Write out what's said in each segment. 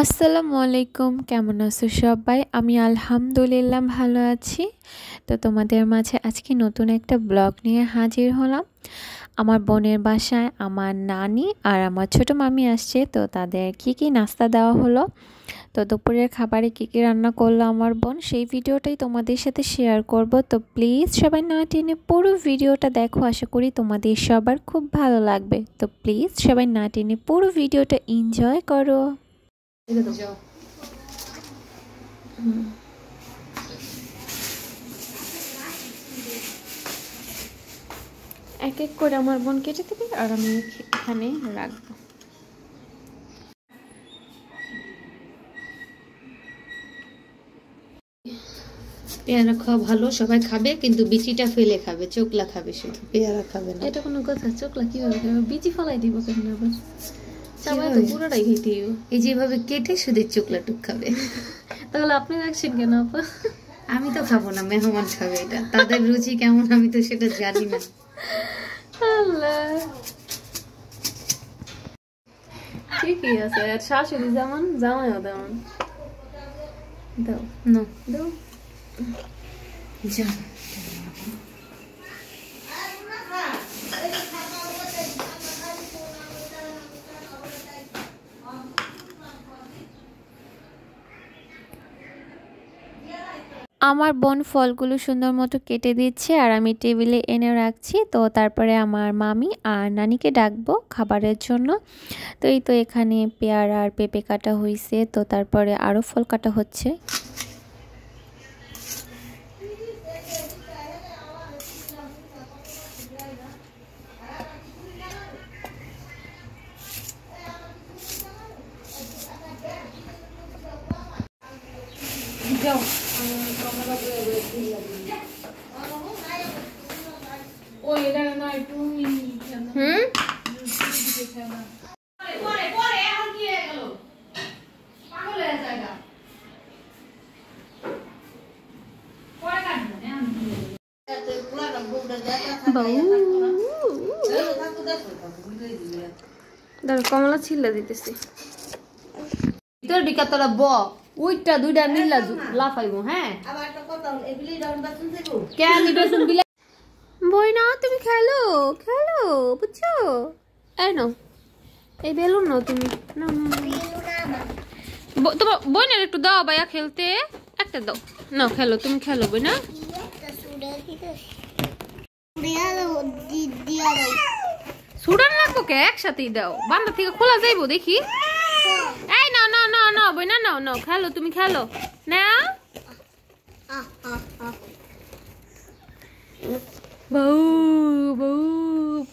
আসসালামু আলাইকুম, কেমন আছো সবাই? আমি আলহামদুলিল্লাহ ভালো আছি। তো তোমাদের মাঝে আজকে নতুন একটা ব্লগ নিয়ে হাজির হলাম। আমার বোনের বাসায় আমার নানি আর আমার ছোট মামি আসছে, তো তাদের কি নাস্তা দেওয়া হলো, তো দুপুরের খাবারে কি রান্না করলো আমার বোন, সেই ভিডিওটাই তোমাদের সাথে শেয়ার করব। তো প্লিজ সবাই না টেনে পুরো ভিডিওটা দেখো, আশা করি তোমাদের সবার খুব ভালো লাগবে। তো প্লিজ সবাই না টেনে পুরো ভিডিওটা এনজয় করো। এক এক করে আমার বোন কেটে দেবে আর আমি এখানে রাখবো। পেয়ারা খাওয়া ভালো, সবাই খাবে, কিন্তু বিচিটা ফেলে খাবে, চোকলা খাবে, শুধু পেয়ারা খাবে না। এটা কোনো কথা? চোকলা কিভাবে খাবে? বিচি ফলাই দিব কেন? আবার চাবায় তো পুরোটাই খেতে দিব। এই যেভাবে কেটে শুধু চোকলা টুক খাবে। তাহলে আপনি রাখছেন কেন আপা? আমি তো খাবো না, মেহমান খাবে। এটা তাদের রুচি কেমন আমি তো সেটা জানি না। আল্লাহ, ঠিকই আছে। আর শাশুড়ি যেমন জামাইও তেমন। দাও না দাও। যা আমার বোন ফলগুলো সুন্দর মতো কেটে দিচ্ছে আর আমি টেবিলে এনে রাখছি। তো তারপরে আমার মামি আর নানিকে ডাকবো খাবারের জন্য। তো এই তো এখানে পেয়ারা আর পেঁপে কাটা হয়েছে, তো তারপরে আরও ফল কাটা হচ্ছে। যাও কমলা ছিল্লা দিতেছি। তোর বিকা তোরা ব উইটা দুইটা মিল্লা লাফাইবো। হ্যাঁ কেন বেসন বিলা বই না, তুমি খেলো খেলো, বুঝছো? এই নাও, এই বেলুন নাও তুমি। তোমার বইনের একটু দাও ভাইয়া খেলতে, একটা দাও। নাও খেলো, তুমি খেলো বই না। সুডান লাগবো কে? একসাথেই দাও, বান্দা থেকে খোলা যাইবো দেখি। এই নাও নাও নাও নাও বই না, নাও নাও খেলো, তুমি খেলো নাও। বউ বউ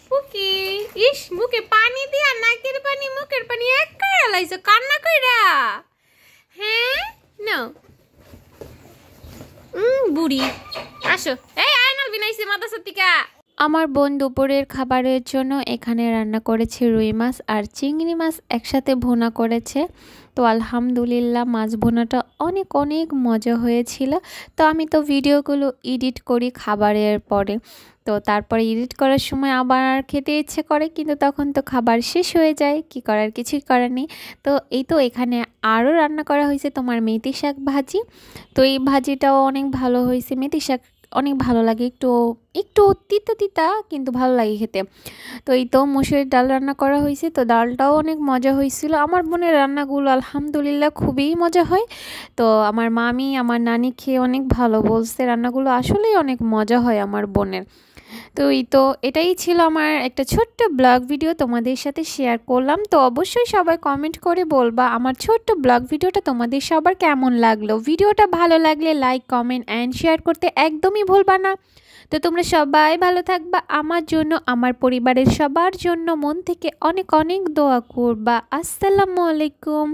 পুকি, ইস মুখে পানি দিয়া, নাকের পানি মুখের পানি এক করে লাইছো কান্না কইরা। হ্যাঁ নাও। বুড়ি আসো, এই আয়নাল বিনাইছে মাদ্রাসা থেকে। আমার বোন দুপুরের খাবারের জন্য এখানে রান্না করেছে রুই মাছ আর চিংড়ি মাছ একসাথে ভুনা করেছে। তো আলহামদুলিল্লাহ মাছ ভুনাটা অনেক অনেক মজা হয়েছিল। তো আমি তো ভিডিওগুলো এডিট করি খাবারের পরে, তো তারপরে এডিট করার সময় আবার খেতে ইচ্ছে করে, কিন্তু তখন তো খাবার শেষ হয়ে যায়, কি করার, কিছুই করার নেই। তো এই তো এখানে আরও রান্না করা হয়েছে তোমার মেথি শাক ভাজি। তো এই ভাজিটাও অনেক ভালো হয়েছে। মেথি শাক অনেক ভালো লাগে, একটু একটু তিতা তিতা কিন্তু ভালো লাগে খেতে। তো এই তো মুসুরির ডাল রান্না করা হয়েছে, তো ডালটাও অনেক মজা হয়েছিল। আমার বোনের রান্নাগুলো আলহামদুলিল্লাহ খুবই মজা হয়। তো আমার মামি আমার নানি খেয়ে অনেক ভালো বলছে, রান্নাগুলো আসলেই অনেক মজা হয় আমার বোনের। তো এই তো এটাই ছিল আমার একটা ছোট্ট ব্লগ ভিডিও, তোমাদের সাথে শেয়ার করলাম। তো অবশ্যই সবাই কমেন্ট করে বলবা আমার ছোট্ট ব্লগ ভিডিওটা তোমাদের সবার কেমন লাগলো। ভিডিওটা ভালো লাগলে লাইক কমেন্ট অ্যান্ড শেয়ার করতে একদমই ভুলবা না। তো তোমরা সবাই ভালো থাকবা, আমার জন্য আমার পরিবারের সবার জন্য মন থেকে অনেক অনেক দোয়া করবা। আসসালামু আলাইকুম।